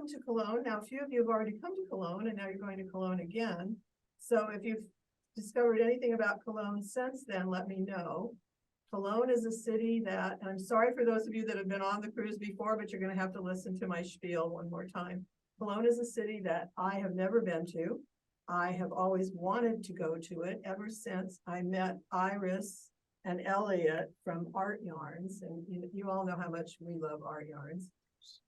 welcome to Cologne. Now, a few of you have already come to Cologne and now you're going to Cologne again. So if you've discovered anything about Cologne since then, let me know. Cologne is a city that, and I'm sorry for those of you that have been on the cruise before, but you're going to have to listen to my spiel one more time. Cologne is a city that I have never been to. I have always wanted to go to it ever since I met Iris and Elliot from Art Yarns. And you all know how much we love Art Yarns.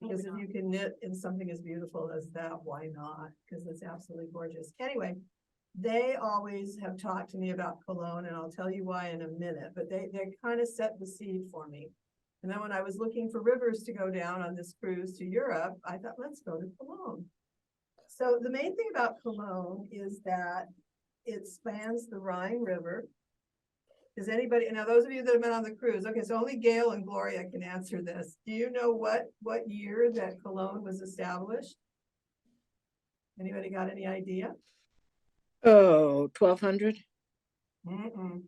Because if you can knit in something as beautiful as that, why not? Because it's absolutely gorgeous. Anyway, they always have talked to me about Cologne, and I'll tell you why in a minute, but they kind of set the seed for me. And then when I was looking for rivers to go down on this cruise to Europe, I thought, let's go to Cologne. So the main thing about Cologne is that it spans the Rhine River. Does anybody, now those of you that have been on the cruise, okay, so only Gail and Gloria can answer this. Do you know what year that Cologne was established? Anybody got any idea? Oh, 1200? Mm-mm.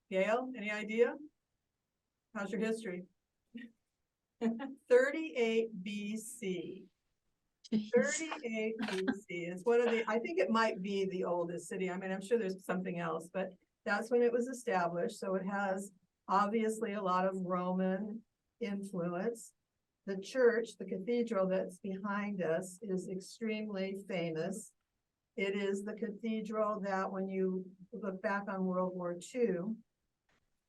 Gail, any idea? How's your history? 38 BC. 38 BC is one of the, I think it might be the oldest city. I mean, I'm sure there's something else, but that's when it was established. So it has obviously a lot of Roman influence. The church, the cathedral that's behind us, is extremely famous. It is the cathedral that when you look back on World War II,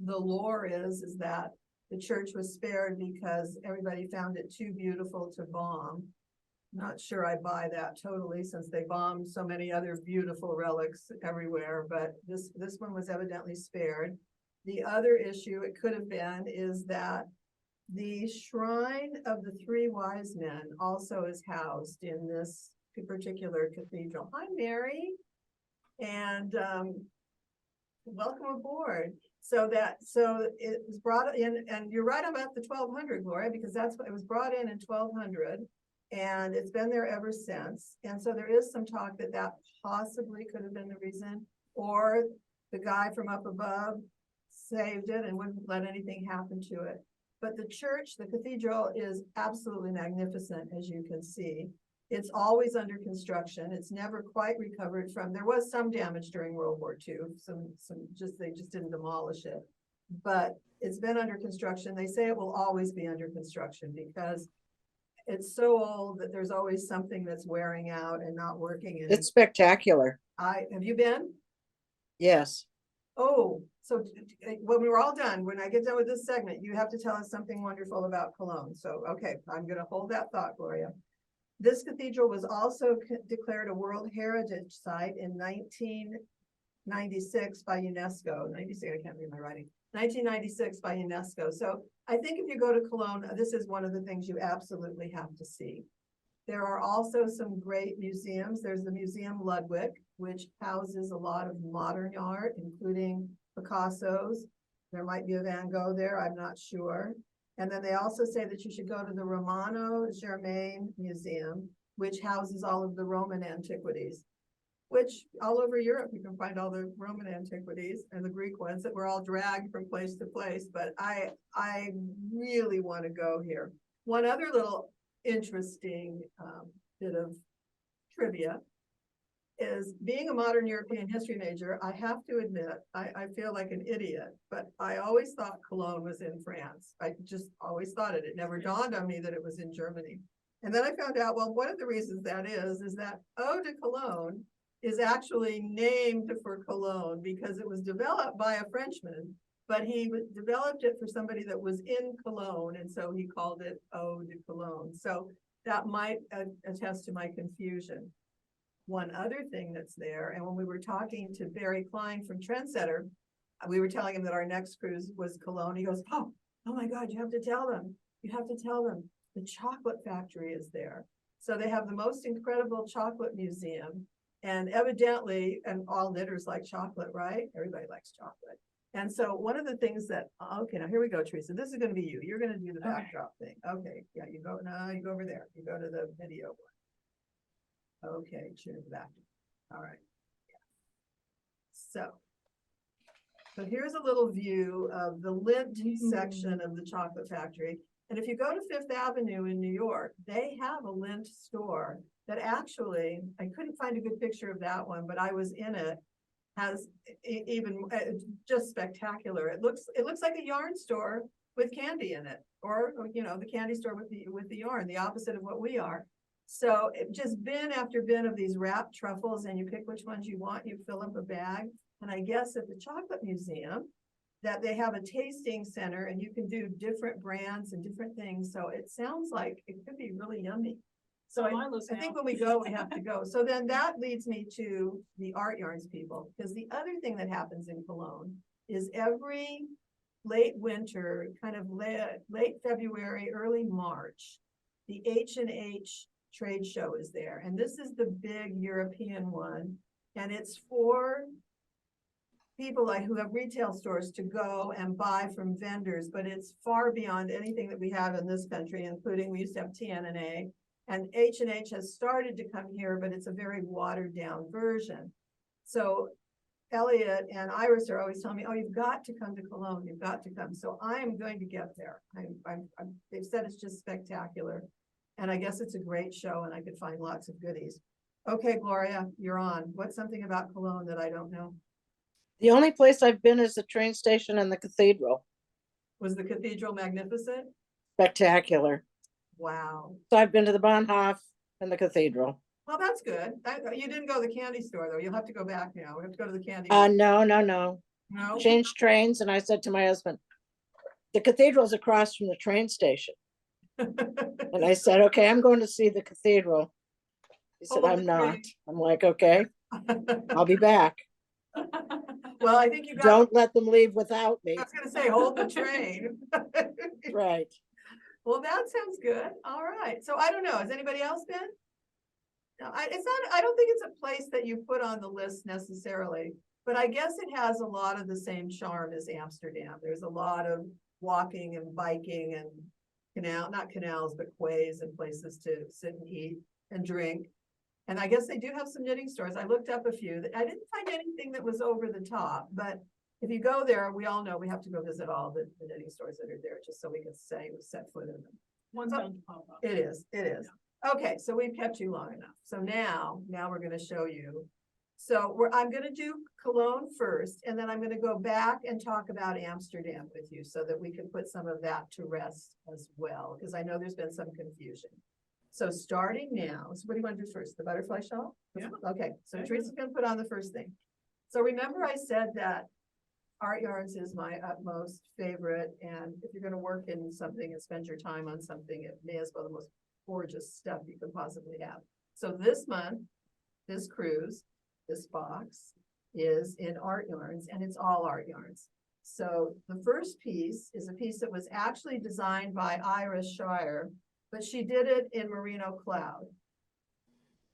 the lore is that the church was spared because everybody found it too beautiful to bomb. Not sure I buy that totally, since they bombed so many other beautiful relics everywhere, but this one was evidently spared. The other issue it could have been is that the shrine of the three wise men also is housed in this particular cathedral. Hi, Mary, and welcome aboard. So it was brought in, and you're right about the 1200, Gloria, because that's what it was brought in 1200. And it's been there ever since. And so there is some talk that that possibly could have been the reason, or the guy from up above saved it and wouldn't let anything happen to it. But the church, the cathedral, is absolutely magnificent, as you can see. It's always under construction. It's never quite recovered from, there was some damage during World War II, they just didn't demolish it. But it's been under construction. They say it will always be under construction because it's so old that there's always something that's wearing out and not working. And It's spectacular. have you been? Yes. Oh, so when we're all done, when I get done with this segment, you have to tell us something wonderful about Cologne. So, okay, I'm going to hold that thought, Gloria. This cathedral was also declared a World Heritage Site in 1996 by UNESCO. 96, I can't read my writing. 1996 by UNESCO. So I think if you go to Cologne, this is one of the things you absolutely have to see. There are also some great museums. There's the Museum Ludwig, which houses a lot of modern art, including Picasso's. There might be a Van Gogh there, I'm not sure. And then they also say that you should go to the Romano-Germain Museum, which houses all of the Roman antiquities, which all over Europe, you can find all the Roman antiquities and the Greek ones that were all dragged from place to place. But I really want to go here. One other little interesting bit of trivia is, being a modern European history major, I have to admit, I feel like an idiot, but I always thought Cologne was in France. I just always thought it. It never dawned on me that it was in Germany. And then I found out, well, one of the reasons that is that Eau de Cologne is actually named for Cologne because it was developed by a Frenchman, but he developed it for somebody that was in Cologne, and so he called it Eau de Cologne. So that might attest to my confusion. One other thing that's there, and when we were talking to Barry Klein from Trendsetter, we were telling him that our next cruise was Cologne. He goes, oh my God, you have to tell them. You have to tell them. The chocolate factory is there. So they have the most incredible chocolate museum. And evidently, and all knitters like chocolate, right? Everybody likes chocolate. And so one of the things that, okay, now here we go, Teresa. This is going to be you. You're going to do the backdrop thing. Okay, yeah, you go, no, you go over there. You go to the video one. Okay, choose that. All right. So here's a little view of the lint section of the chocolate factory. And if you go to Fifth Avenue in New York, they have a lint store that actually, I couldn't find a good picture of that one, but I was in it, has even just spectacular. It looks like a yarn store with candy in it, or the candy store with the yarn, the opposite of what we are. So just bin after bin of these wrapped truffles, and you pick which ones you want, you fill up a bag. And I guess at the Chocolate Museum that they have a tasting center, and you can do different brands and different things. So it sounds like it could be really yummy. So I think when we go, we have to go. So then that leads me to the art yarns people, because the other thing that happens in Cologne is every late winter, kind of late February, early March, the H&H trade show is there. And this is the big European one. And it's for people who have retail stores to go and buy from vendors, but it's far beyond anything that we have in this country, including we used to have TNA. And H&H has started to come here, but it's a very watered down version. So Elliot and Iris are always telling me, oh, you've got to come to Cologne, you've got to come. So I am going to get there. They've said it's just spectacular. And I guess it's a great show, and I could find lots of goodies. Okay, Gloria, you're on. What's something about Cologne that I don't know? The only place I've been is the train station and the cathedral. Was the cathedral magnificent? Spectacular. Wow. So I've been to the Bahnhof and the cathedral. Well, that's good. You didn't go to the candy store, though. You'll have to go back now. We have to go to the candy. No. No? Changed trains, and I said to my husband, the cathedral's across from the train station. And I said, okay, I'm going to see the cathedral. He said, I'm not. I'm like, okay, I'll be back. Well, I think you got. Don't let them leave without me. I was gonna say, hold the train. Right. Well, that sounds good. All right. So I don't know. Has anybody else been? No, I don't think it's a place that you put on the list necessarily, but I guess it has a lot of the same charm as Amsterdam. There's a lot of walking and biking and not canals, but quays and places to sit and eat and drink. And I guess they do have some knitting stores. I looked up a few. I didn't find anything that was over the top, but if you go there, we all know we have to go visit all the knitting stores that are there, just so we can say we set foot in them. One's bound to pop up. It is. Okay, so we've kept you long enough. So now we're going to show you. So I'm going to do Cologne first, and then I'm going to go back and talk about Amsterdam with you so that we can put some of that to rest as well, because I know there's been some confusion. So starting now, so what do you want to do first? The butterfly shawl? Yeah. Okay, so Teresa's going to put on the first thing. So remember I said that art yarns is my utmost favorite, and if you're going to work in something and spend your time on something, it may as well the most gorgeous stuff you could possibly have. So this month, this cruise, this box is in art yarns, and it's all art yarns. So the first piece is a piece that was actually designed by Iris Shire, but she did it in merino cloud.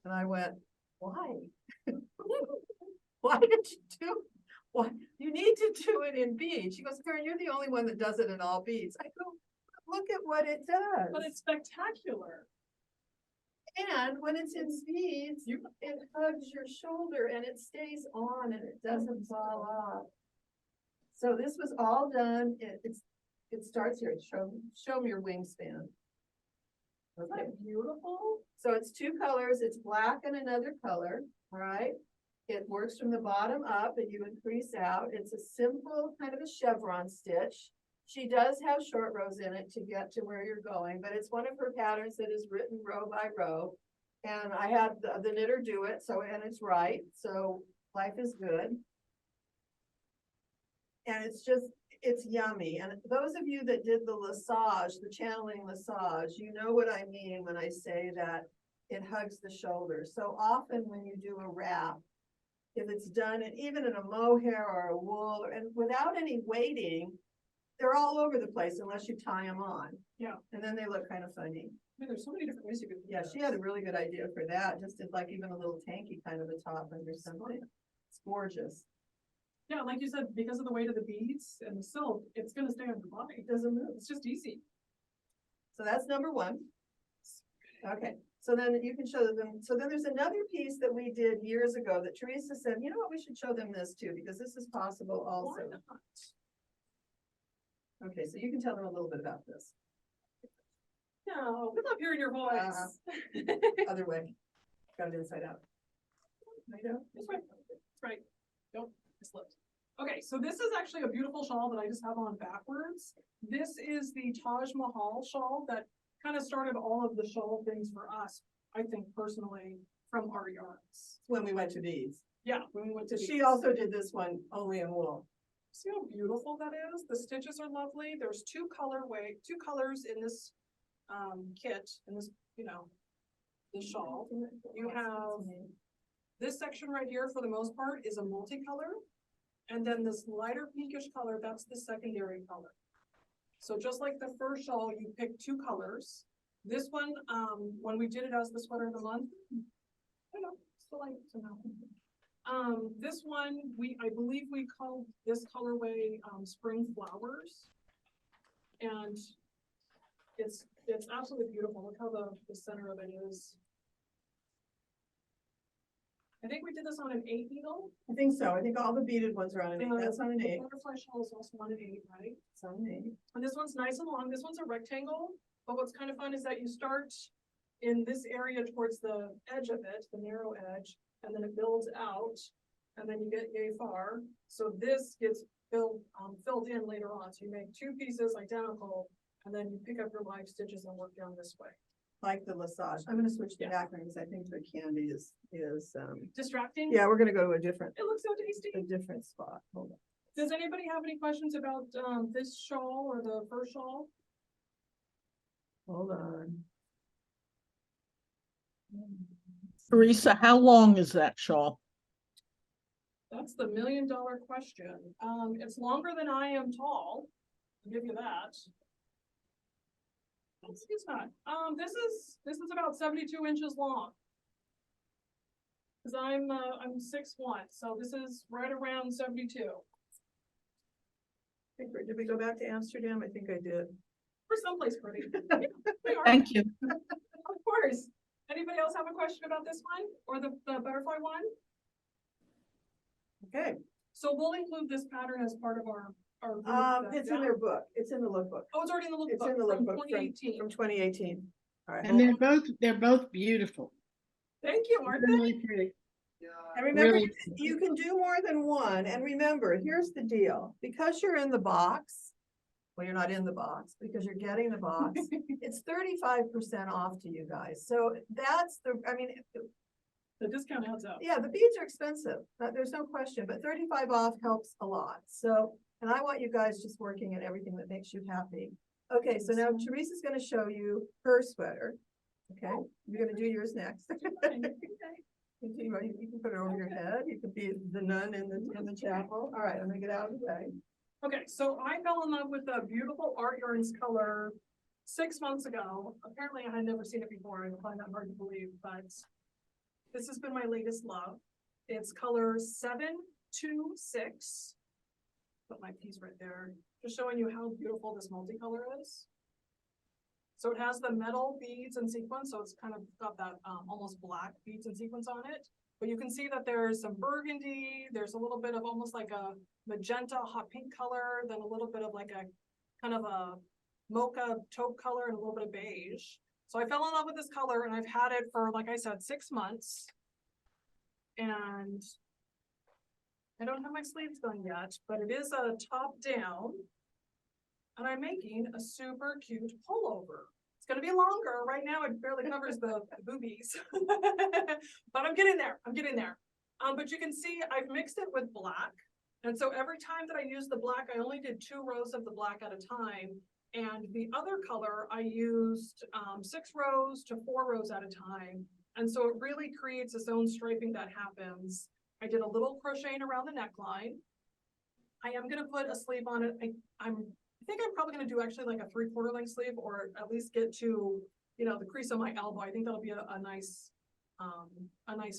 And I went, why? Why did you do? What? You need to do it in beads. She goes, Karen, you're the only one that does it in all beads. I go, look at what it does. But it's spectacular. And when it's in beads, it hugs your shoulder and it stays on and it doesn't fall off. So this was all done. It starts here. Show me your wingspan. Isn't that beautiful? So it's two colors. It's black and another color. All right. It works from the bottom up and you increase out. It's a simple kind of a chevron stitch. She does have short rows in it to get to where you're going, but it's one of her patterns that is written row by row. And I had the knitter do it, and it's right. So life is good. And it's yummy. And those of you that did the lassage, the channeling lassage, you know what I mean when I say that it hugs the shoulder. So often when you do a wrap, if it's done even in a mohair or a wool, and without any weighting, they're all over the place unless you tie them on. Yeah. And then they look kind of funny. I mean, there's so many different ways you could do Yeah, this. she had a really good idea for that. Just did like even a little tanky kind of a top under something. It's gorgeous. Yeah, like you said, because of the weight of the beads and the silk, it's gonna stay on your body. It doesn't move. It's just easy. So that's number one. Okay, so then you can show them. So then there's another piece that we did years ago that Teresa said, you know what, we should show them this too, because this is possible also. Why not? Okay, so you can tell them a little bit about this. No, we love hearing your voice. Other way. Got it inside out. I know, it's right, it's right. Nope, I slipped. Okay, so this is actually a beautiful shawl that I just have on backwards. This is the Taj Mahal shawl that kind of started all of the shawl things for us, I think personally, from our yards. When we went to these. Yeah, when we went to. She these. also did this one only in wool. See how beautiful that is? The stitches are lovely. There's two colors in this kit, in this, the shawl. You have this section right here, for the most part, is a multicolor. And then this lighter pinkish color, that's the secondary color. So just like the first shawl, you pick two colors. This one, when we did it as the sweater of the month, I know, still like to know. This one, I believe we called this colorway Spring Flowers. And it's absolutely beautiful. Look how the center of it is. I think we did this on an 8 needle. I think so. I think all the beaded ones are on an 8. That's on an The 8. butterfly shawl is also on an 8, right? It's on an 8. And this one's nice and long. This one's a rectangle, but what's kind of fun is that you start in this area towards the edge of it, the narrow edge, and then it builds out, and then you get yay far. So this gets filled in later on. So you make two pieces identical, and then you pick up your live stitches and work down this way. Like the Lesage. I'm gonna switch to Yeah. background because I think the candy is Distracting? yeah, we're gonna go to a different It looks so tasty. spot. Hold on. Does anybody have any questions about this shawl or the first shawl? Hold on. Teresa, how long is that shawl? That's the $1 million question. It's longer than I am tall. I'll give you that. It's not. This is about 72 inches long. Cause I'm 6'1", so this is right around 72. Did we go back to Amsterdam? I think I did. For someplace pretty. We are. Thank you. Of course. Anybody else have a question about this one or the butterfly one? Okay. So we'll include this pattern as part of our. It's in their book. It's in the lookbook. Oh, it's already in the lookbook. It's in the from lookbook 2018. from 2018. All right. And they're both beautiful. Thank you, aren't they? Really pretty. And remember, Really? you can do more than one. And remember, here's the deal. Because you're in the box, well, you're not in the box because you're getting the box. It's 35% off to you guys. So that's The discount adds up. yeah, the beads are expensive. There's no question, but 35 off helps a lot. So, and I want you guys just working at everything that makes you happy. Okay, so now Teresa's gonna show you her sweater. Okay, you're gonna do yours next. You can put it over your head. You could be the nun in the chapel. All right, I'm gonna get out of the way. Okay, so I fell in love with the beautiful Art Yarns color 6 months ago. Apparently I had never seen it before. I find that hard to believe, but this has been my latest love. It's color 726. Put my piece right there, just showing you how beautiful this multicolor is. So it has the metal beads and sequins, so it's kind of got that almost black beads and sequins on it. But you can see that there's some burgundy, there's a little bit of almost like a magenta hot pink color, then a little bit of like a kind of a mocha taupe color and a little bit of beige. So I fell in love with this color and I've had it for, like I said, 6 months. And I don't have my sleeves done yet, but it is a top down. And I'm making a super cute pullover. It's gonna be longer. Right now it barely covers the boobies. But I'm getting there, but you can see I've mixed it with black. And so every time that I use the black, I only did 2 rows of the black at a time. And the other color, I used 6 rows to 4 rows at a time. And so it really creates its own striping that happens. I did a little crocheting around the neckline. I am gonna put a sleeve on it. I think I'm probably gonna do actually like a 3/4 length sleeve, or at least get to, the crease of my elbow. I think that'll be a nice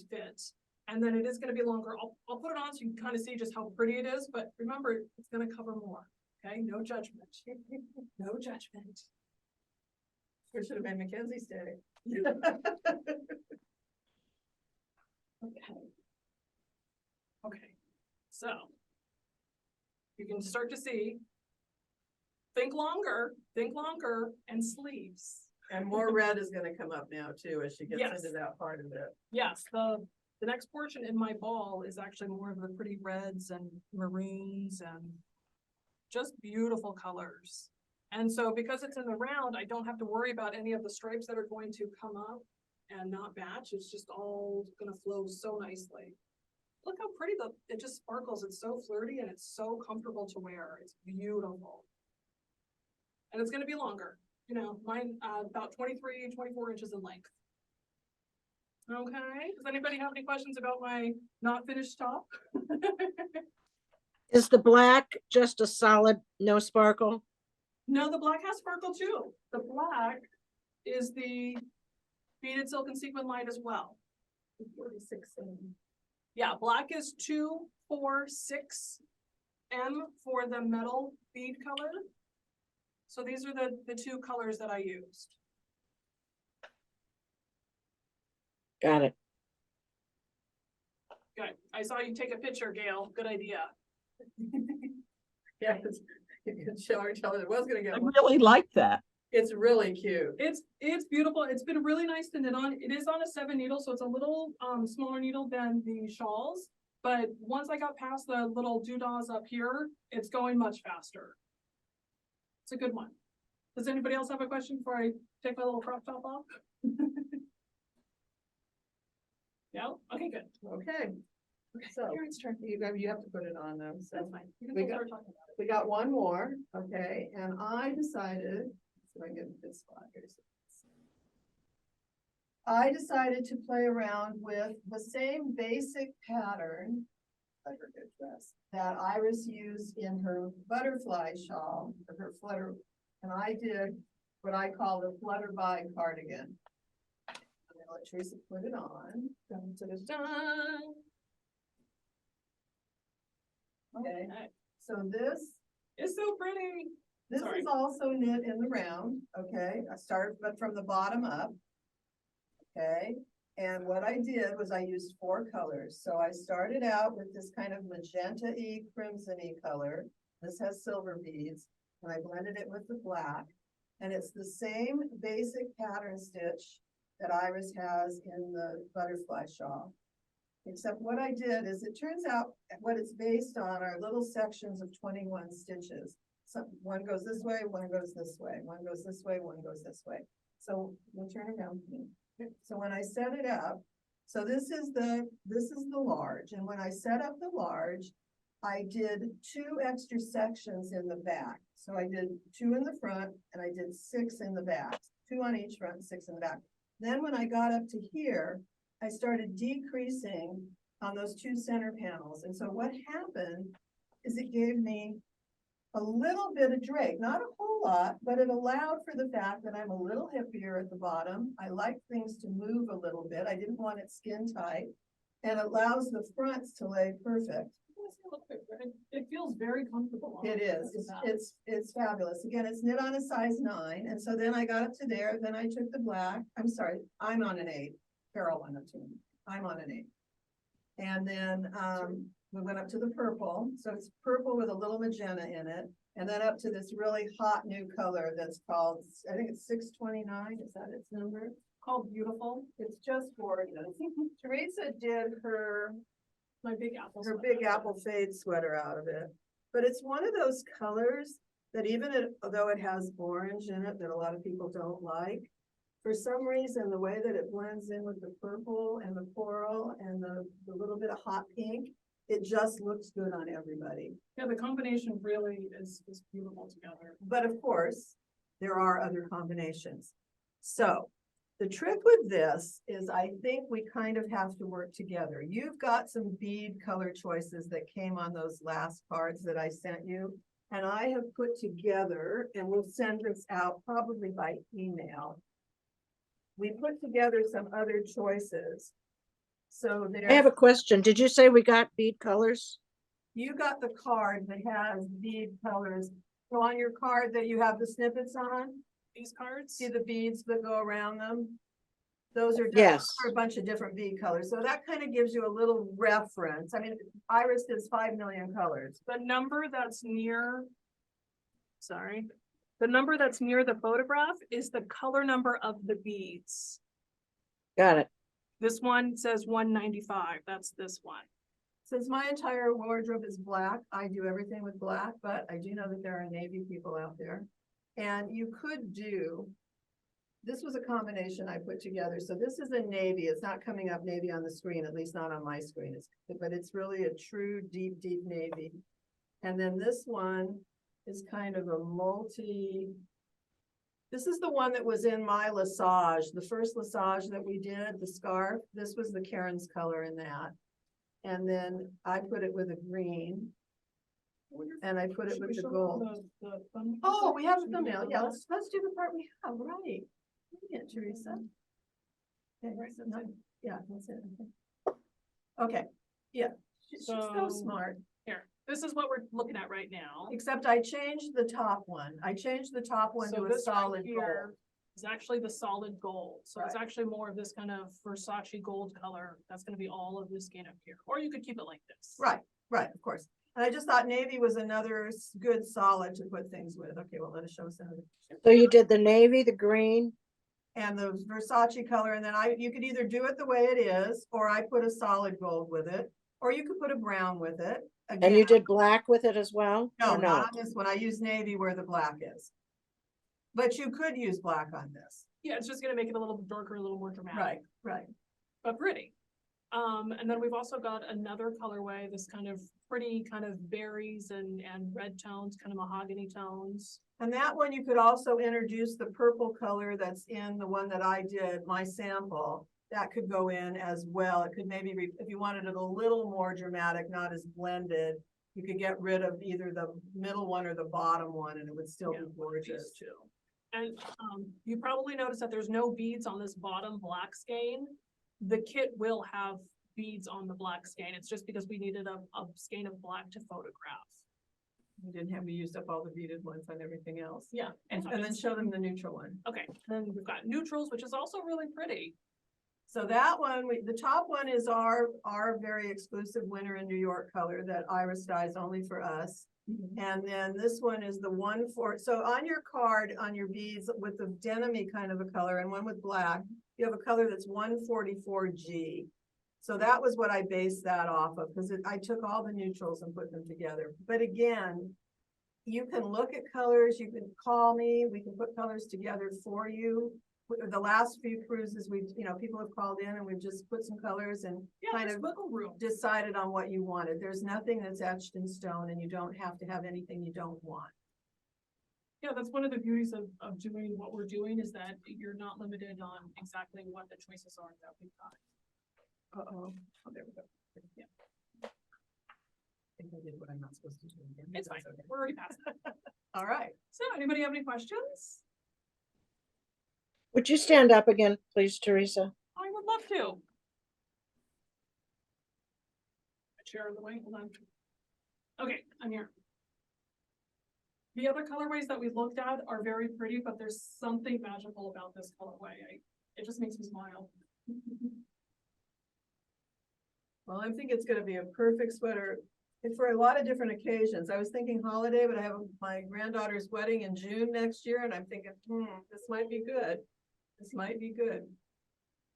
fit. And then it is gonna be longer. I'll put it on so you can kind of see just how pretty it is, but remember, it's gonna cover more, okay? No judgment, no judgment. We should have made Mackenzie stay. Okay, so you can start to see, think longer, and sleeves. And more red is gonna come up now too, as she gets Yes. into that part of it. Yes, the next portion in my ball is actually more of the pretty reds and maroons and just beautiful colors. And so because it's in the round, I don't have to worry about any of the stripes that are going to come up and not match. It's just all gonna flow so nicely. Look how pretty it just sparkles. It's so flirty and it's so comfortable to wear. It's beautiful. And it's gonna be longer, you know, mine, about 23, 24 inches in length. Okay, does anybody have any questions about my not finished top? Is the black just a solid, no sparkle? No, the black has sparkle too. The black is the beaded silk and sequin light as well. 46. Yeah, black is 246 M for the metal bead color. So these are the two colors that I used. Got it. Good. I saw you take a picture, Gail. Good idea. Yeah, you can show her, tell her it was gonna I get one. really like that. It's really cute. It's beautiful. It's been really nice to knit on. It is on a 7 needle, so it's a little smaller needle than the shawls. But once I got past the little doodahs up here, it's going much faster. It's a good one. Does anybody else have a question before I take my little crop top off? No? Okay, good. Okay, so Karen's turn. you have to put it on them, so. That's fine. You can We still got- start talking about it. We got one more, okay, and I decided, so I get a good spot here. I decided to play around with the same basic pattern that Iris used in her butterfly shawl, her flutter, and I did what I call the flutter by cardigan. I'm gonna let Teresa put it on. Dun, dun, dun, dun. Okay, so this It's so pretty. This Sorry. is also knit in the round, okay? I start, but from the bottom up. Okay, and what I did was I used 4 colors. So I started out with this kind of magenta-y, crimson-y color. This has silver beads, and I blended it with the black. And it's the same basic pattern stitch that Iris has in the butterfly shawl. Except what I did is, it turns out what it's based on are little sections of 21 stitches. So one goes this way, one goes this way, one goes this way, one goes this way. So we'll turn around. So when I set it up, so this is the large, and when I set up the large, I did 2 extra sections in the back. So I did 2 in the front and I did 6 in the back, 2 on each front, 6 in the back. Then when I got up to here, I started decreasing on those 2 center panels. And so what happened is it gave me a little bit of drake, not a whole lot, but it allowed for the fact that I'm a little hippier at the bottom. I like things to move a little bit. I didn't want it skin tight, and it allows the fronts to lay perfect. It feels very comfortable. It is, it's fabulous. Again, it's knit on a size 9. And so then I got up to there, then I took the black, I'm sorry, I'm on an 8. Carol went up to me. I'm on an 8. And then, we went up to the purple. So it's purple with a little magenta in it. And then up to this really hot new color that's called, I think it's 629. Is that its number? Called Beautiful. It's just gorgeous. Teresa did her My big apple. her sweater. big apple fade sweater out of it. But it's one of those colors that although it has orange in it that a lot of people don't like, for some reason, the way that it blends in with the purple and the coral and the little bit of hot pink, it just looks good on everybody. Yeah, the combination really is beautiful together. But of course, there are other combinations. So the trick with this is I think we kind of have to work together. You've got some bead color choices that came on those last cards that I sent you. And I have put together, and we'll send this out probably by email. We put together some other choices. So I have there, a question. Did you say we got bead colors? you got the card that has bead colors. So on your card that you have the snippets on, These cards. see the beads that go around them? Those are Yes. a bunch of different bead colors. So that kind of gives you a little reference. I mean, Iris is 5 million colors. The number that's near. Sorry. The number that's near the photograph is the color number of the beads. Got it. This one says 195, that's this one. Since my entire wardrobe is black, I do everything with black, but I do know that there are navy people out there. And you could do, this was a combination I put together. So this is a navy. It's not coming up navy on the screen, at least not on my screen. But it's really a true deep, deep navy. And then this one is kind of a this is the one that was in my Lesage, the first Lesage that we did, the scarf. This was the Karen's color in that. And then I put it with a green. And I put it with the gold. Oh, we have a thumbnail. Yeah, let's do the part we have, right. Yeah, Teresa. Okay, so no, yeah, that's it. Okay, yeah, she's so smart. Here, this is what we're looking at right now. Except I changed the top one. I changed the top one So to a this right solid here gold. is actually the solid gold. So it's Right. actually more of this kind of Versace gold color. That's gonna be all of this skin up here. Or you could keep it like this. Right, of course. And I just thought navy was another good solid to put things with. Okay, well, let us show us another picture. So you did the navy, the green, And the Versace color, and then you could either do it the way it is, or I put a solid gold with it, or you could put a brown with it. and you Again, did black with it as well? no, Or not not? on this one. I use navy where the black is. But you could use black on this. Yeah, it's just gonna make it a little darker, a little more dramatic. Right. But pretty. And then we've also got another colorway, this kind of pretty kind of berries and red tones, kind of mahogany tones. And that one, you could also introduce the purple color that's in the one that I did, my sample. That could go in as well. It could maybe, if you wanted it a little more dramatic, not as blended, you could get rid of either the middle one or the bottom one, and it would still Yeah, be gorgeous. These two. And you probably noticed that there's no beads on this bottom black skein. The kit will have beads on the black skein. It's just because we needed a skein of black to photograph. We didn't have, we used up all the beaded ones on everything else. Yeah. And then show them the neutral one. Okay, then we've got neutrals, which is also really pretty. So that one, the top one is our very exclusive winter in New York color that Iris dyes only for us. And then this one is the so on your card, on your beads with the denim-y kind of a color and one with black, you have a color that's 144G. So that was what I based that off of, because I took all the neutrals and put them together. But again, you can look at colors, you can call me, we can put colors together for you. The last few cruises, people have called in and we've just put some colors and Yeah, kind there's of wiggle room. decided on what you wanted. There's nothing that's etched in stone, and you don't have to have anything you don't want. Yeah, that's one of the beauties of doing what we're doing, is that you're not limited on exactly what the choices are that we've got. Uh-oh. Oh, there we go. Yeah, I think I did what I'm not supposed to do again. it's fine. That's okay. We're already past that. All right. So anybody have any questions? Would you stand up again, please, Teresa? I would love to. A chair in the way, hold on. Okay, I'm here. The other colorways that we looked at are very pretty, but there's something magical about this colorway. It just makes me smile. Well, I think it's gonna be a perfect sweater and for a lot of different occasions. I was thinking holiday, but I have my granddaughter's wedding in June next year, and I'm thinking, this might be good. This might be good.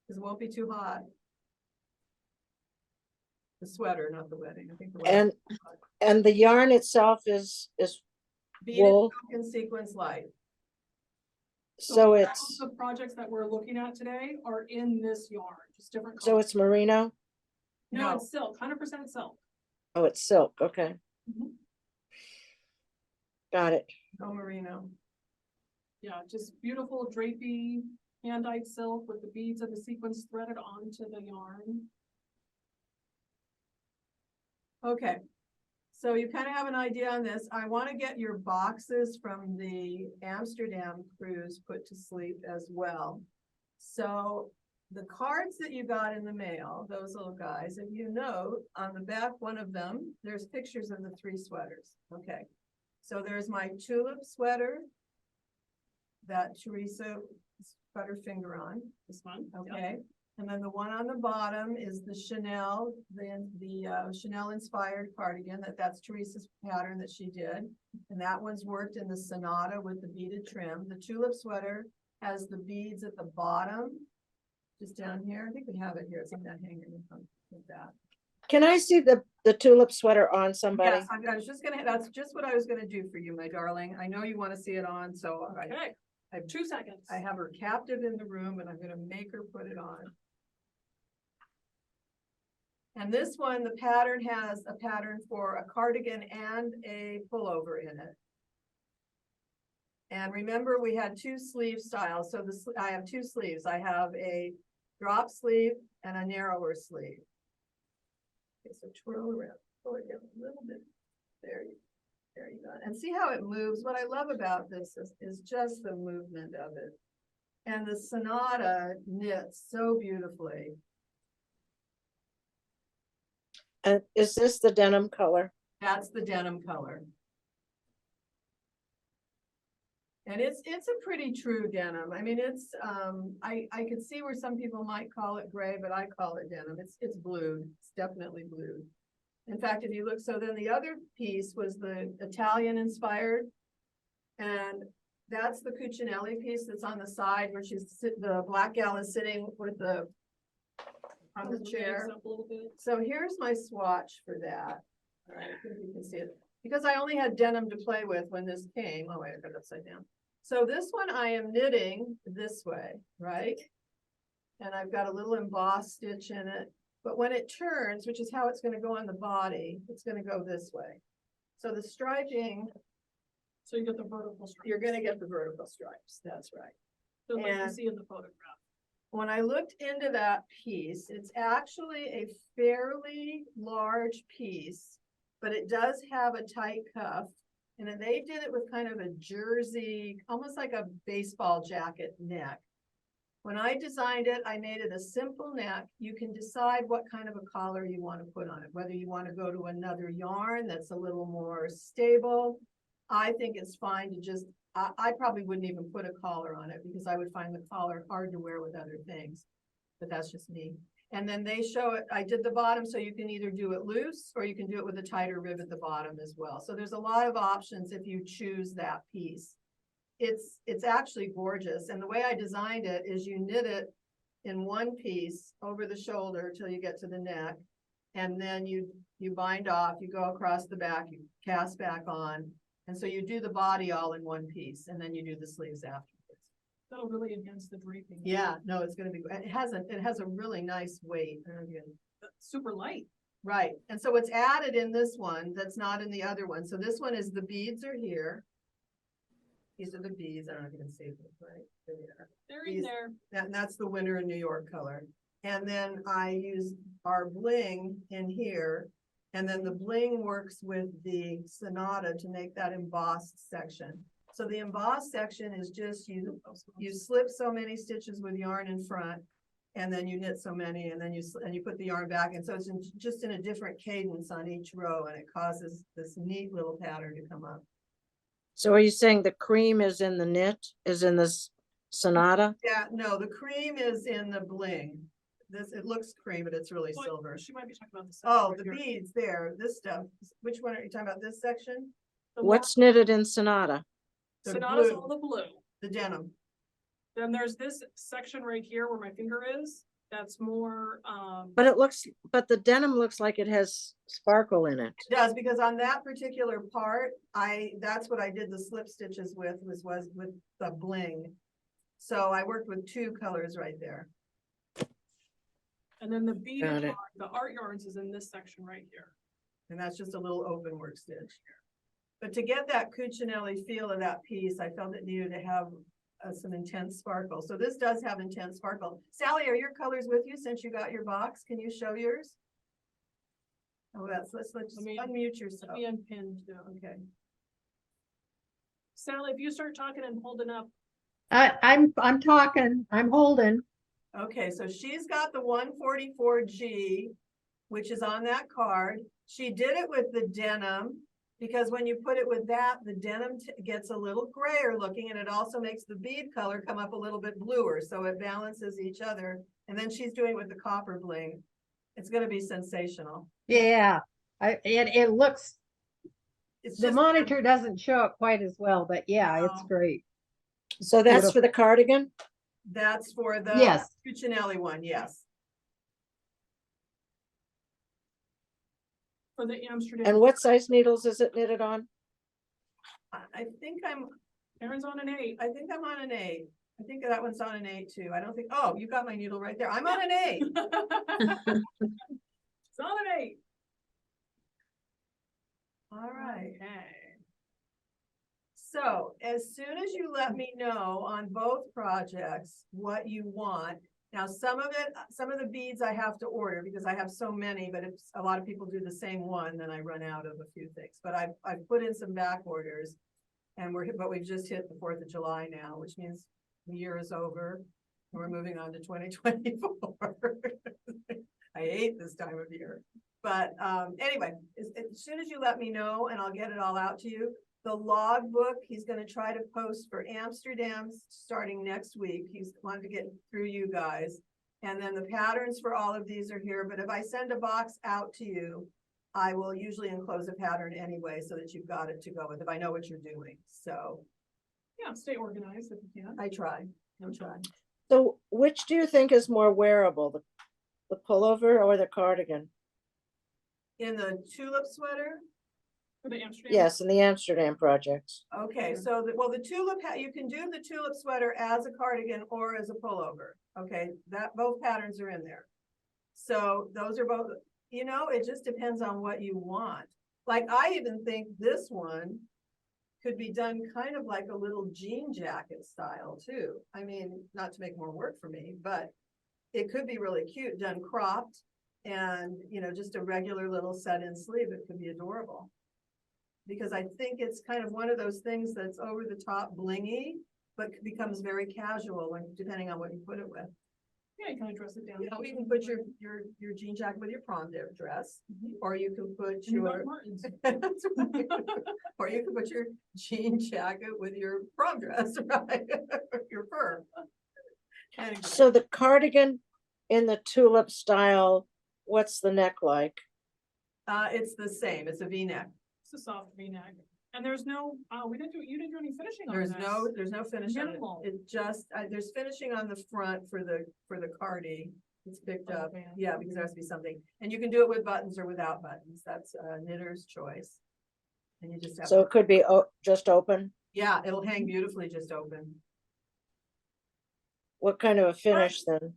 Because it won't be too hot. The sweater, not the wedding. I think the wedding. And the yarn itself is Beaded wool, silk and sequence light. so all it's, The projects that we're looking at today are in this yarn, just different so colors. it's merino? No, No. it's silk, 100% silk. Oh, it's silk, okay. Mhm. Got it. No merino. Yeah, just beautiful drapey, hand-dyed silk with the beads and the sequins threaded onto the yarn. Okay. So you kind of have an idea on this. I want to get your boxes from the Amsterdam cruise put to sleep as well. So the cards that you got in the mail, those little guys, if you note on the back, one of them, there's pictures of the 3 sweaters. Okay. So there's my tulip sweater that Teresa put her finger on. This one. Okay. And then the one on the bottom is the Chanel, the Chanel inspired cardigan, that's Teresa's pattern that she did. And that one's worked in the Sonata with the beaded trim. The tulip sweater has the beads at the bottom, just down here. I think we have it here. It's in that hanger with that. Can I see the tulip sweater on somebody? Yes, I was just gonna, that's just what I was gonna do for you, my darling. I know you want to see it on, so Okay, I have 2 seconds. I have her captive in the room and I'm gonna make her put it on. And this one, the pattern has a pattern for a cardigan and a pullover in it. And remember, we had 2 sleeve styles. So I have 2 sleeves. I have a drop sleeve and a narrower sleeve. Okay, so twirl around, pull it down a little bit. There you go. And see how it moves. What I love about this is just the movement of it. And the Sonata knits so beautifully. And is this the denim color? That's the denim color. And it's a pretty true denim. I mean, it's I could see where some people might call it gray, but I call it denim. It's blued. It's definitely blued. In fact, if you look, so then the other piece was the Italian inspired, and that's the Cucinelli piece that's on the side where the black gal is sitting with the on the chair. Up a little bit. So here's my swatch for that. All right, I think you can see it. Because I only had denim to play with when this came. Oh wait, I got it upside down. So this one I am knitting this way, right? And I've got a little embossed stitch in it. But when it turns, which is how it's going to go on the body, it's going to go this way. So the striping, So you get the vertical stripes. you're going to get the vertical stripes. That's right. So like you and- see in the photograph. When I looked into that piece, it's actually a fairly large piece, but it does have a tight cuff. And then they did it with kind of a jersey, almost like a baseball jacket neck. When I designed it, I made it a simple neck. You can decide what kind of a collar you want to put on it, whether you want to go to another yarn that's a little more stable. I think it's fine to just, I probably wouldn't even put a collar on it because I would find the collar hard to wear with other things, but that's just me. And then they show it, I did the bottom, so you can either do it loose or you can do it with a tighter rib at the bottom as well. So there's a lot of options if you choose that piece. It's actually gorgeous. And the way I designed it is you knit it in one piece over the shoulder till you get to the neck. And then you bind off, you go across the back, you cast back on. And so you do the body all in one piece and then you do the sleeves afterwards. That'll really enhance the draping. Yeah, no, it's gonna be, it has a really nice weight. Super light. Right, and so it's added in this one that's not in the other one. So this one is the beads are here. These are the beads. I don't know if you can see them, right? There they are. They're in These- there. And that's the winter in New York color. And then I use our bling in here. And then the bling works with the Sonata to make that embossed section. So the embossed section is just you slip so many stitches with yarn in front, and then you knit so many, and then you put the yarn back. And so it's just in a different cadence on each row, and it causes this neat little pattern to come up. So are you saying the cream is in the knit, is in this Sonata? Yeah, no, the cream is in the bling. It looks cream, but it's really Well, silver. She might be talking about the. Oh, right the here. beads there, this stuff. Which one are you talking about? This section? The What's knitted in Sonata? The Sonata's blue. all the blue. The denim. Then there's this section right here where my finger is. That's more, But the denim looks like it has sparkle in it. It does, because on that particular part, that's what I did the slip stitches with, was with the bling. So I worked with 2 colors right there. and then the bead, Got it. yarn, the art yarns is in this section right here. And that's just a little open work stitch. But to get that Cucinelli feel of that piece, I felt it needed to have some intense sparkle. So this does have intense sparkle. Sally, are your colors with you since you got your box? Can you show yours? Oh, let's Let me- unmute yourself. Let me unpin too. Okay. Sally, if you start talking and holding up, I'm talking, I'm holding. Okay, so she's got the 144G, which is on that card. She did it with the denim, because when you put it with that, the denim gets a little grayer looking, and it also makes the bead color come up a little bit bluer, so it balances each other. And then she's doing it with the copper bling. It's gonna be sensational. Yeah, it looks, It's the just, monitor doesn't show it quite as well, but yeah, it's No. great. So that's for the cardigan? that's for the Yes. Cucinelli one, yes. For the Amsterdam. And what size needles is it knitted on? I think Aaron's on an 8. I think I'm on an 8. I think that one's on an 8 too. I don't think, oh, you got my needle right there. I'm on an 8. It's on an 8. All right. Okay. So as soon as you let me know on both projects what you want, now some of the beads I have to order because I have so many, but if a lot of people do the same one, then I run out of a few things. But I've put in some back orders and but we've just hit the 4th of July now, which means the year is over and we're moving on to 2024. I hate this time of year. But anyway, as soon as you let me know and I'll get it all out to you. The logbook, he's gonna try to post for Amsterdam starting next week. He's wanted to get through you guys. And then the patterns for all of these are here, but if I send a box out to you, I will usually enclose a pattern anyway, so that you've got it to go with, if I know what you're doing. So Yeah, stay organized if you can. I try, I'm trying. So which do you think is more wearable, the pullover or the cardigan? In the tulip sweater, For the Amsterdam. Yes, in the Amsterdam projects. okay, so the tulip you can do the tulip sweater as a cardigan or as a pullover. Okay, that both patterns are in there. So those are both, it just depends on what you want. Like I even think this one could be done kind of like a little jean jacket style too. I mean, not to make more work for me, but it could be really cute, done cropped and, just a regular little set-in sleeve. It could be adorable. Because I think it's kind of one of those things that's over the top blingy, but becomes very casual when, depending on what you put it with. Yeah, you kind of dress it down. You can put your jean jacket with your prom dress, or you can put And you your, got Martins. That's right. Or you can put your jean jacket with your prom dress, right? Your fur. Anyway. So the cardigan in the tulip style, what's the neck like? It's the same, it's a V-neck. It's a soft V-neck. And there's no, you didn't do any finishing on There's this. no finish on it. Minimal. It just, there's finishing on the front for the cardi. It's picked Oh, up, man. yeah, because there has to be something, and you can do it with buttons or without buttons. That's a knitter's choice. And you just have, So it could be just open? yeah, it'll hang beautifully just open. What kind of a finish then?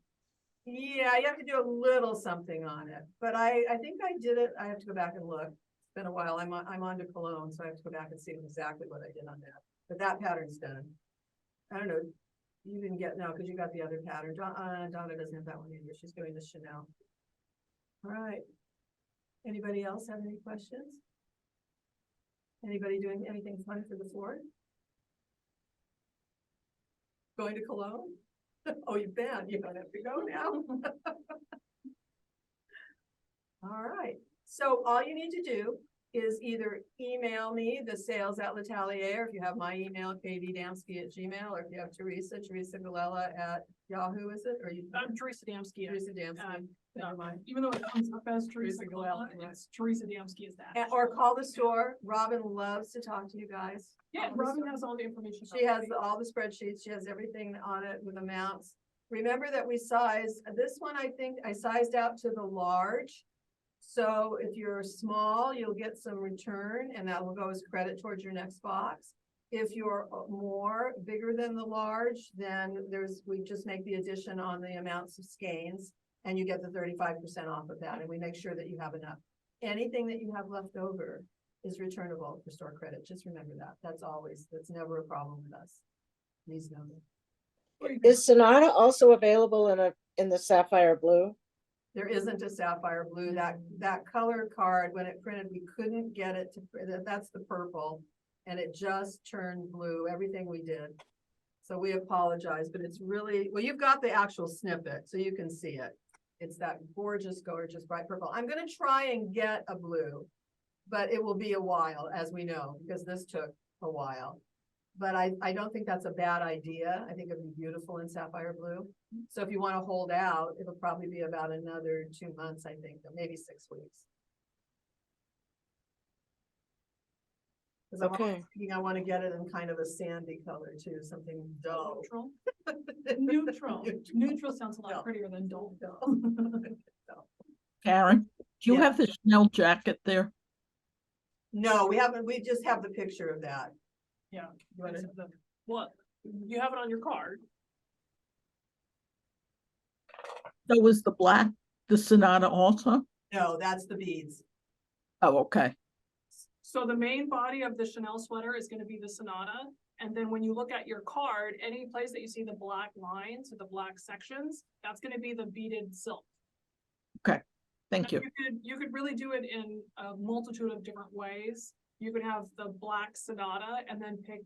Yeah, you have to do a little something on it, but I think I did it. I have to go back and look. It's been a while. I'm on to Cologne, so I have to go back and see exactly what I did on that. But that pattern's done. I don't know. You didn't get no, because you got the other pattern. Donna doesn't have that one either. She's doing the Chanel. All right. Anybody else have any questions? Anybody doing anything fun for the 4th? Going to Cologne? Oh, you've been. You don't have to go now. All right. So all you need to do is either email me the sales at L'Atelier, or if you have my email, kvdamsky@gmail, or if you have Teresa Galella at Yahoo, is it? Or you? I'm Teresa Damsky. Teresa Damsky. Never mind. Even though it comes up as Teresa Teresa Galella, Galella, right. it's Teresa Damsky is that. Or call the store. Robin loves to talk to you guys. Yeah, Call the Robin store. has all the information. She has all the spreadsheets. She has everything on it with amounts. Remember that we size, this one, I think I sized out to the large. So if you're small, you'll get some return and that will go as credit towards your next box. If you're bigger than the large, then we just make the addition on the amounts of skeins and you get the 35% off of that. And we make sure that you have enough. Anything that you have left over is returnable for store credit. Just remember that. That's never a problem with us. Please know that. Is Sonata also available in the sapphire blue? There isn't a sapphire blue. That color card, when it printed, we couldn't get it to print. That's the purple. And it just turned blue, everything we did. So we apologize, but it's really, well, you've got the actual snippet, so you can see it. It's that gorgeous bright purple. I'm gonna try and get a blue, but it will be a while, as we know, because this took a while. but I don't think that's a bad idea. I think it'd be beautiful in sapphire blue. So if you want to hold out, it'll probably be about another 2 months, I think, or maybe 6 weeks. Because I'm Okay. thinking I want to get it in kind of a sandy color too, something dull. Neutral. Neutral. Neutral sounds a No. lot prettier than dull. Karen, do you Yeah. have the Chanel jacket there? No, we haven't, we just have the picture of that. Yeah. You wanna- What? You have it on your card. So was the black, the Sonata also? No, that's the beads. Oh, okay. So the main body of the Chanel sweater is gonna be the Sonata. And then when you look at your card, any place that you see the black lines or the black sections, that's gonna be the beaded silk. Thank you. You could really do it in a multitude of different ways. You could have the black Sonata and then pick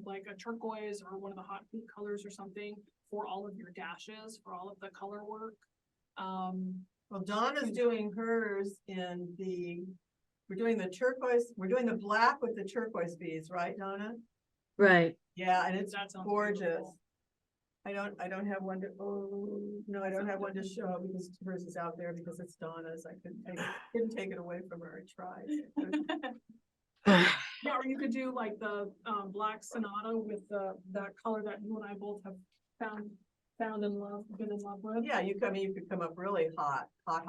like a turquoise or one of the hot pink colors or something for all of your dashes, for all of the color work. Well, Donna's doing hers in the, we're doing the turquoise, we're doing the black with the turquoise beads, right, Donna? Right. Yeah, and it's That sounds gorgeous. beautiful. I don't have one to, oh, no, I don't have one to show because hers is out there because it's Donna's. I couldn't take it away from her. I tried. Yeah, or you could do like the black Sonata with that color that you and I both have found in love, been in love with. Yeah, you could come up really hot. Like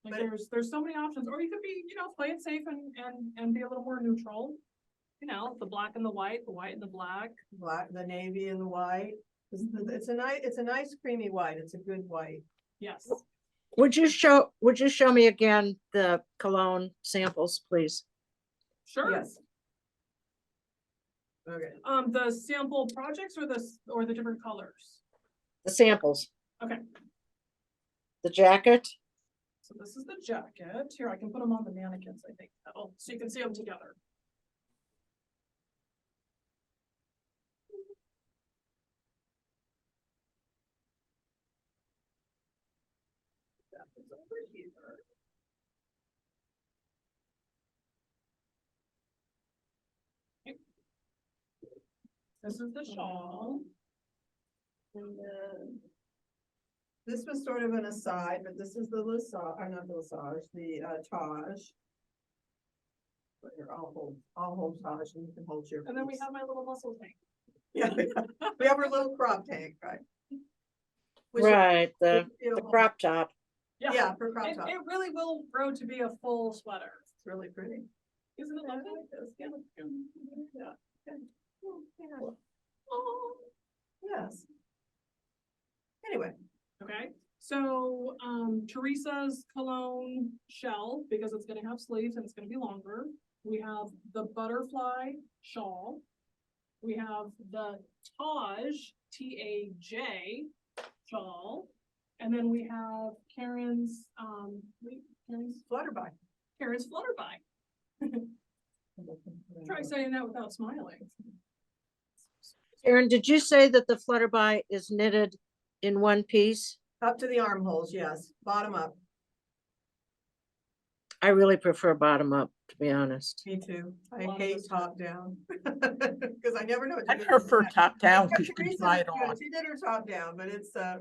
but- there's so many options, or you could be, play it safe and be a little more neutral. The black and the white and the black. Black, the navy and the white. It's a nice creamy white. It's a good white. Yes. Would you show me again the cologne samples, please? Sure. Yes. Okay. The sample projects or the different colors? The samples. Okay. The jacket? So this is the jacket. Here, I can put them on the mannequins, I think. So you can see them together. That is over here. Okay. This is the shawl. And then This was sort of an aside, but this is the Lesage, or not the Lesage, the Taj. But here, I'll hold Taj and you can hold your. And then we piece. have my little muscle tank. Yeah, we have our little crop tank, right? Which is Right, the beautiful. crop top. Yeah, for crop top. It really will grow to be a full sweater. It's really pretty. Isn't it I lovely? like this, yeah. Yeah. Okay. Oh, yeah. Oh. Yes. Anyway, Okay, so Teresa's cologne shell, because it's gonna have sleeves and it's gonna be longer. We have the butterfly shawl. We have the Taj, T-A-J shawl. And then we have Karen's Flutterby. Flutterby. Try saying that without smiling. Erin, did you say that the Flutterby is knitted in one piece? Up to the armholes, yes, bottom up. I really prefer bottom up, to be honest. Me too. I Bottom hate is top down. Cause I never know what to I do. prefer top down Yeah, because you can Teresa try did it good. on. She did her top down, but it's okay.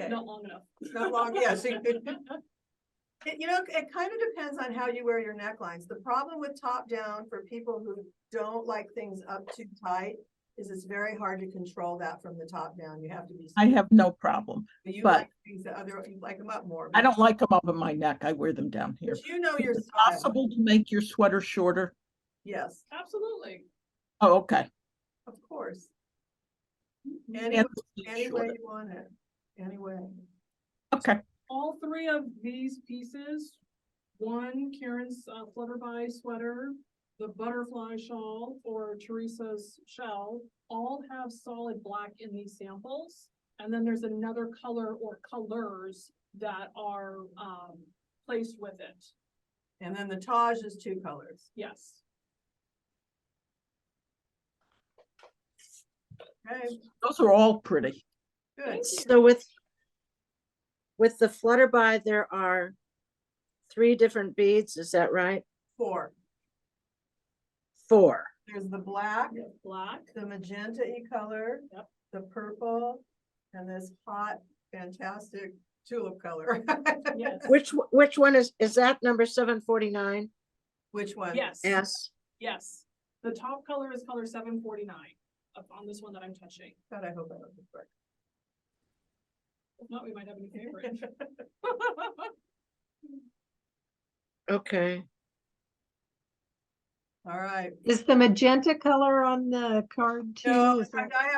Not long enough. Not long, yeah, she it kind of depends on how you wear your necklines. The problem with top down for people who don't like things up too tight is it's very hard to control that from the top down. You have to be. I have no problem. You but- like things that you like them up more. I don't like them up in my neck. I wear them down here. But you know your Is it style. possible to make your sweater shorter? Yes, Absolutely. Oh, okay. of course. And Any it's way shorter. you want it, anyway. Okay, All three of these pieces, one Karen's Flutterby sweater, the butterfly shawl, or Teresa's shell, all have solid black in these samples. And then there's another color or colors that are placed with it. And then the Taj is 2 colors. Yes. Okay, those are all pretty. good. So with the Flutterby, there are 3 different beads, is that right? 4. 4. There's the black, Black. the magenta-y color. Yep. The purple, and this hot, fantastic tulip color. Yes. Which one is that number 749? Which one? Yes. Yes. Yes. The top color is color 749 up on this one that I'm touching. God, I hope I don't get correct. If not, we might have a new favorite. Okay. All right. Is the magenta color on the card too? No, Is that- I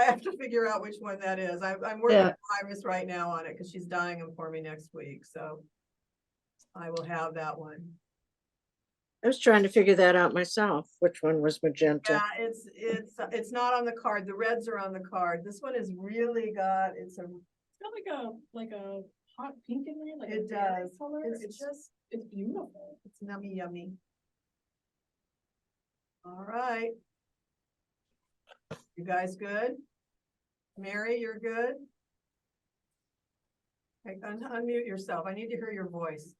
have to figure out which one that is. I'm working Yeah. with Iris right now on it because she's dyeing them for me next week, so I will have that one. I was trying to figure that out myself, which one was magenta. Yeah, it's not on the card. The reds are on the card. This one is really got, It's got like a hot pink in there, like a It berry does. color. It's It's just, it's beautiful. it's nummy yummy. All right. You guys good? Mary, you're good? Okay, unmute yourself. I need to hear your voice.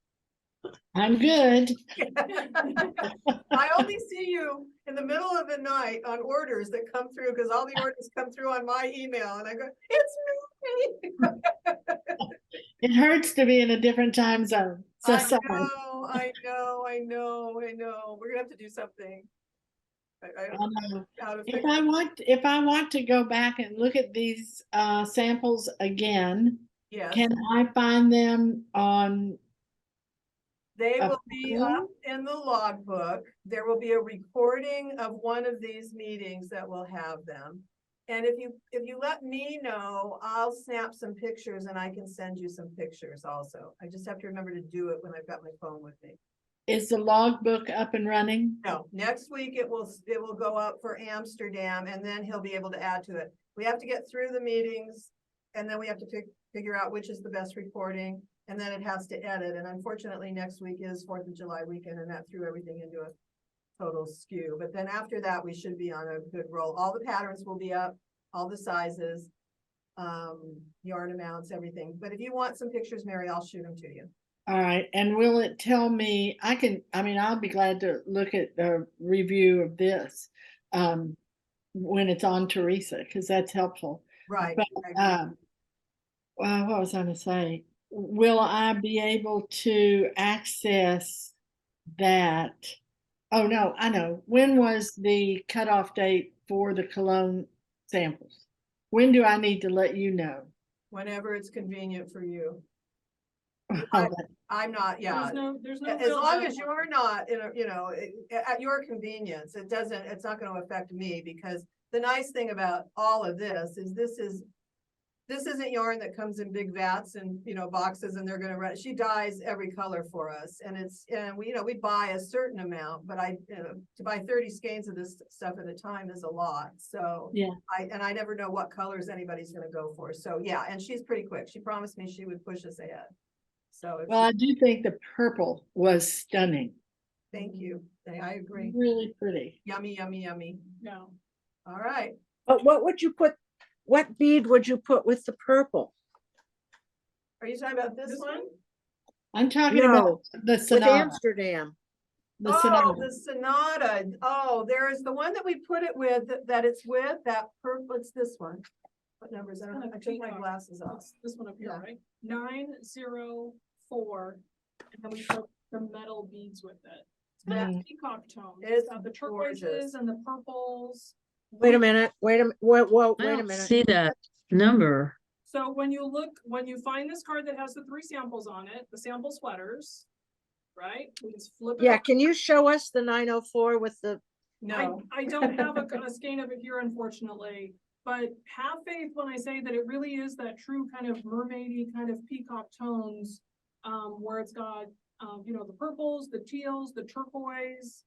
I'm good. I only see you in the middle of the night on orders that come through, because all the orders come through on my email, and I go, it's me. It hurts to be in a different time zone. So I sorry. know, I know, I know, I know. We're gonna have to do something. I don't know how to fix it. If I want to go back and look at these samples again, Yes, can I find them on? they a will be phone? up in the logbook. There will be a recording of one of these meetings that will have them. And if you let me know, I'll snap some pictures and I can send you some pictures also. I just have to remember to do it when I've got my phone with me. Is the logbook up and running? No, next week it will go up for Amsterdam, and then he'll be able to add to it. We have to get through the meetings, and then we have to figure out which is the best recording, and then it has to edit. And unfortunately, next week is 4th of July weekend, and that threw everything into a total skew. But then after that, we should be on a good roll. All the patterns will be up, all the sizes, yarn amounts, everything. But if you want some pictures, Mary, I'll shoot them to you. All right, and will it tell me, I'll be glad to look at the review of this when it's on Teresa, because that's helpful. Right. But, well, what was I gonna say? Will I be able to access that? Oh, no, I know. When was the cutoff date for the Cologne samples? When do I need to let you know? Whenever it's convenient for you. Oh, I'm not, yeah. There's no As real long as deadline. you're not in a, at your convenience, it's not gonna affect me, because the nice thing about all of this is this isn't yarn that comes in big vats and, boxes, and they're gonna run. She dyes every color for us, and we buy a certain amount, but to buy 30 skeins of this stuff at a time is a lot. So Yeah. I never know what colors anybody's gonna go for. So yeah, and she's pretty quick. She promised me she would push us ahead. So Well, I do think the purple was stunning. thank you. I agree. Really pretty. Yummy, yummy, yummy. No. All right. But what bead would you put with the purple? Are you talking about this one? I'm talking No, about the With Sonata. Amsterdam. The Oh, Sonata. the Sonata. Oh, there is the one that we put it with, that it's with, that purple, it's this one. What number is that? Kind of I took my peacock. glasses off. It's this one up here, Yeah. right? 904, and then we put the metal beads with it. It's kind of peacock tone. It's got the gorgeous. turquoises and the purples. Wait a minute, whoa, I wait a don't minute. see that number. So when you find this card that has the 3 samples on it, the sample sweaters, right? We just flip it. Yeah, up. can you show us the 904 with the, No, I don't have a skein of it here, unfortunately, but have faith when I say that it really is that true kind of mermaidy kind of peacock tones, where it's got, the purples, the teals, the turquoise.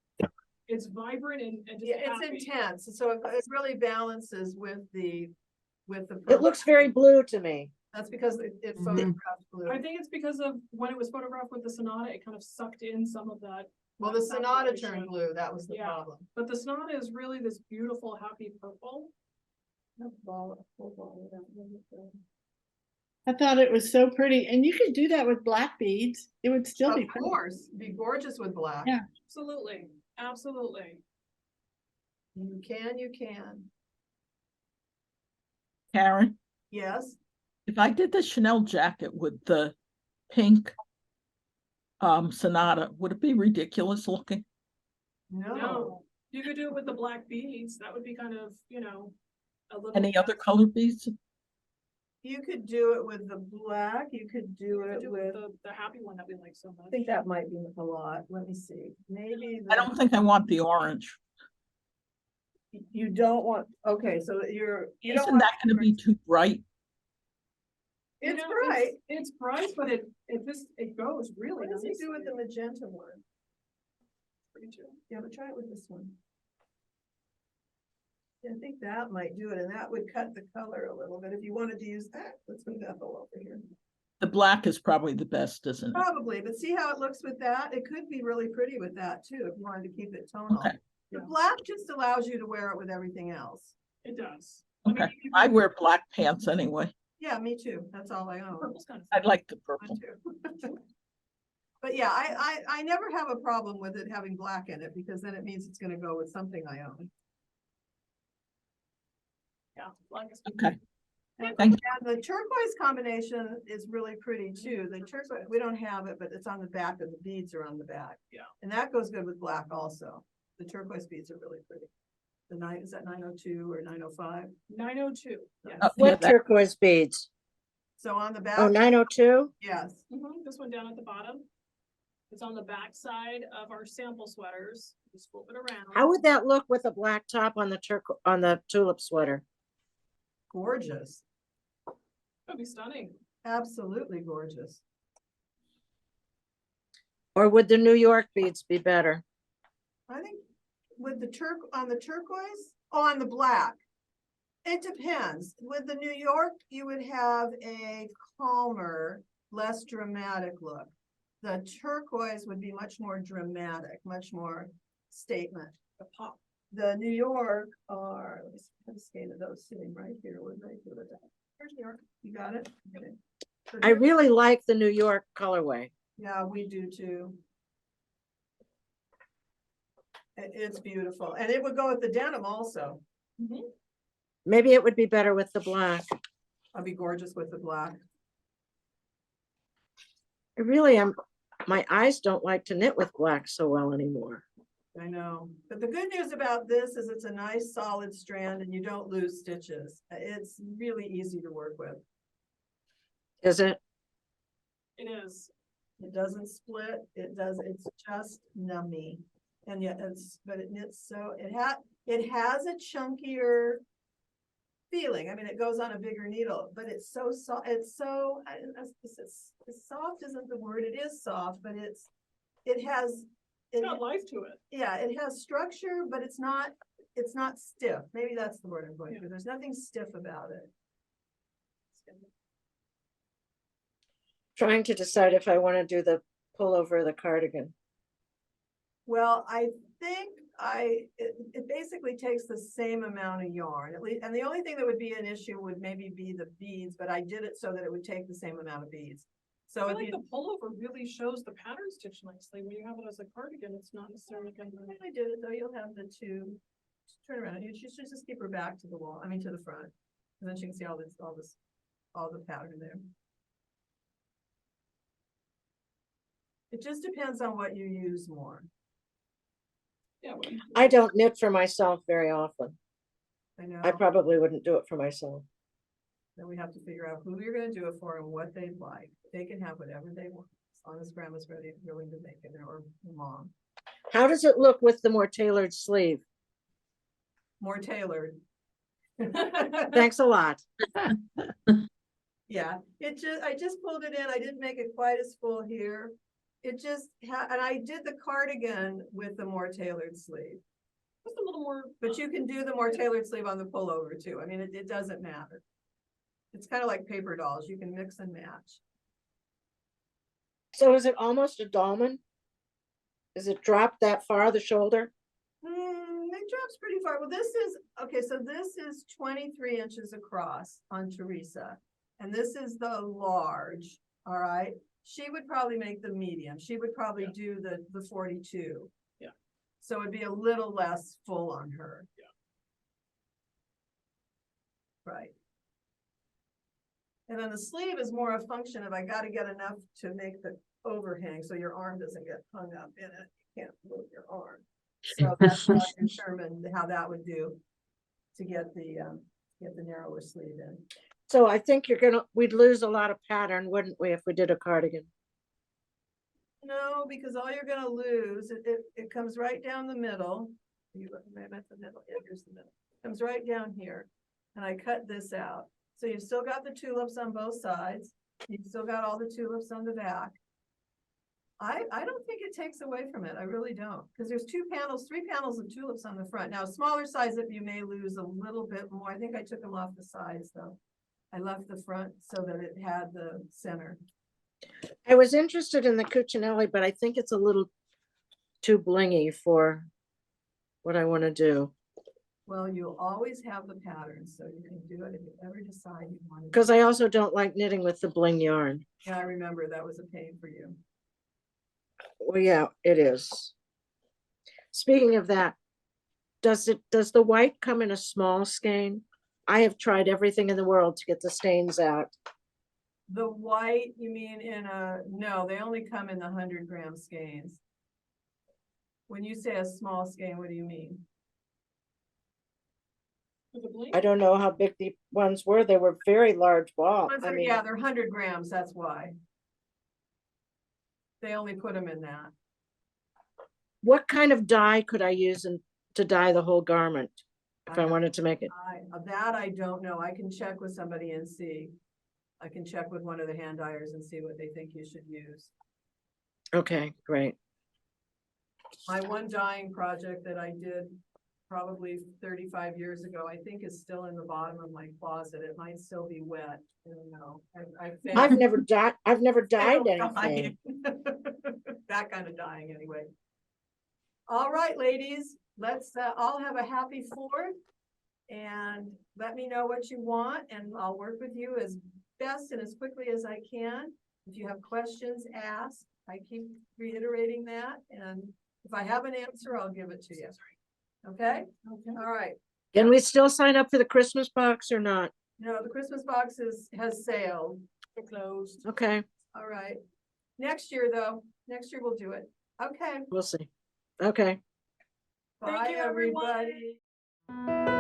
It's vibrant and just yeah, it's happy. intense. So it really balances with the it purple. looks very blue to me. That's because it Mhm. photographed blue. I think it's because of when it was photographed with the Sonata, it kind of sucked in some of that. Well, the Sonata saturation. turned blue. That was the Yeah. problem. But the Sonata is really this beautiful, happy purple. I thought it was so pretty. And you could do that with black beads. It would still Of be pretty. course, be gorgeous with black. Yeah. Absolutely, absolutely. You can. Karen, Yes, if I did the Chanel jacket with the pink Sonata, would it be ridiculous looking? no. No, you could do it with the black beads. That would be kind of, a little. Any other color beads? You could do it with the black, you could do You could it do with, the happy one that we like so much. I think that might be a lot. Let me see. Maybe I don't think I want the orange. you don't want, okay, so you don't Isn't want. that gonna be too bright? It's You know, bright. It's bright, but it goes really What does it nice. do with the magenta one? Pretty too. Yeah, but try it with this one. Yeah, I think that might do it, and that would cut the color a little bit. If you wanted to use that, let's move that whole over here. The black is probably the best, isn't it? Probably, but see how it looks with that? It could be really pretty with that too, if you wanted to keep it tonal. Okay. The Yeah. black just allows you to wear it with everything else. It does. Okay, I wear black pants anyway. Yeah, me too. That's all I own. Purple's kind of. I like the Mine purple. too. But yeah, I never have a problem with it having black in it because then it means it's gonna go with something I own. Yeah. Black is. Okay, And Thank and the turquoise combination is really pretty too. The turquoise, we don't have it, but it's on the back and the beads are on the back. Yeah. And that goes good with black also. The turquoise beads are really pretty. Is that 902 or 905? 902. Yes. Oh, yeah, What that- turquoise beads? So on the Oh, back, 902? yes, This one down at the bottom. It's on the back side of our sample sweaters. Just flip it around. How would that look with a black top on the tulip sweater? gorgeous, That'd be stunning. absolutely gorgeous. Or would the New York beads be better? I think with the on the turquoise, on the black. It depends. With the New York, you would have a calmer, less dramatic look. The turquoise would be much more dramatic, much more statement. The pop. The New York are, let me see, I skated those sitting right here. What did I do with that? Here's New York. You got it? Okay. So I here- really like the New York colorway. Yeah, we do too. It's beautiful, and it would go with the denim also. Maybe it would be better with the black. I'd be gorgeous with the black. I really am, my eyes don't like to knit with black so well anymore. I know, but the good news about this is it's a nice solid strand and you don't lose stitches. It's really easy to work with. Is it? It is. It doesn't split, it's just nummy. And yet but it knits so, it has a chunkier feeling. I mean, it goes on a bigger needle, but it's so soft, soft isn't the word, it is soft, but it has. It's got life to it. Yeah, it has structure, but it's not stiff. Maybe that's the word I'm going for. There's nothing stiff about it. Trying to decide if I want to do the pullover or the cardigan. Well, I think it basically takes the same amount of yarn, at least, and the only thing that would be an issue would maybe be the beads, but I did it so that it would take the same amount of beads. So I if feel like you, the pullover really shows the pattern stitch nicely. When you have it as a cardigan, it's not necessarily gonna. I did it though, you'll have the two, turn around, you should just keep her back to the wall, I mean to the front. And then she can see all the pattern there. It just depends on what you use more. Yeah. I don't knit for myself very often. I know, I probably wouldn't do it for myself. then we have to figure out who you're gonna do it for and what they'd like. They can have whatever they want, as long as grandma's ready, willing to make it, or mom. How does it look with the more tailored sleeve? More tailored. Thanks a lot. Yeah, I just pulled it in. I didn't make it quite as full here. It just and I did the cardigan with the more tailored sleeve. Just a little more. But you can do the more tailored sleeve on the pullover too. I mean, it doesn't matter. It's kind of like paper dolls. You can mix and match. So is it almost a dolman? Is it dropped that far, the shoulder? It drops pretty far. Well, this is, okay, so this is 23 inches across on Teresa. And this is the large, all right? She would probably make the medium. She would probably do the 42. Yeah. So it'd be a little less full on her. Yeah. Right. And then the sleeve is more a function of I gotta get enough to make the overhang, so your arm doesn't get hung up in it. You can't move your arm. So that's how I determined how that would do to get the narrower sleeve in. So I think we'd lose a lot of pattern, wouldn't we, if we did a cardigan? No, because all you're gonna lose, it comes right down the middle. You look right at the middle, yeah, here's the middle. Comes right down here, and I cut this out. So you've still got the tulips on both sides. You've still got all the tulips on the back. I don't think it takes away from it. I really don't, because there's 3 panels of tulips on the front. Now, smaller size, if you may lose a little bit more. I think I took them off the sides though. I left the front so that it had the center. I was interested in the Cuccinelli, but I think it's a little too blingy for what I want to do. Well, you'll always have the pattern, so you can do it if you ever decide you want to. Because I also don't like knitting with the bling yarn. Yeah, I remember that was a pain for you. Well, yeah, it is. Speaking of that, does the white come in a small skein? I have tried everything in the world to get the stains out. The white, you mean no, they only come in the 100-gram skeins. When you say a small skein, what do you mean? I don't know how big the ones were. They were very large balls. Yeah, they're 100 grams, that's why. They only put them in that. What kind of dye could I use to dye the whole garment if I wanted to make it? That I don't know. I can check with somebody and see. I can check with one of the hand dyers and see what they think you should use. Okay, great. My one dyeing project that I did probably 35 years ago, I think is still in the bottom of my closet. It might still be wet. I don't know. I've never dyed anything. That kind of dyeing anyway. All right, ladies, let's all have a happy 4th and let me know what you want and I'll work with you as best and as quickly as I can. If you have questions, ask. I keep reiterating that, and if I have an answer, I'll give it to you. Okay? Okay. All right. Can we still sign up for the Christmas box or not? No, the Christmas box has sailed. It's closed. Okay, All right. Next year, though. Next year we'll do it. Okay. we'll see. Okay. Thank Bye, you, everyone. everybody.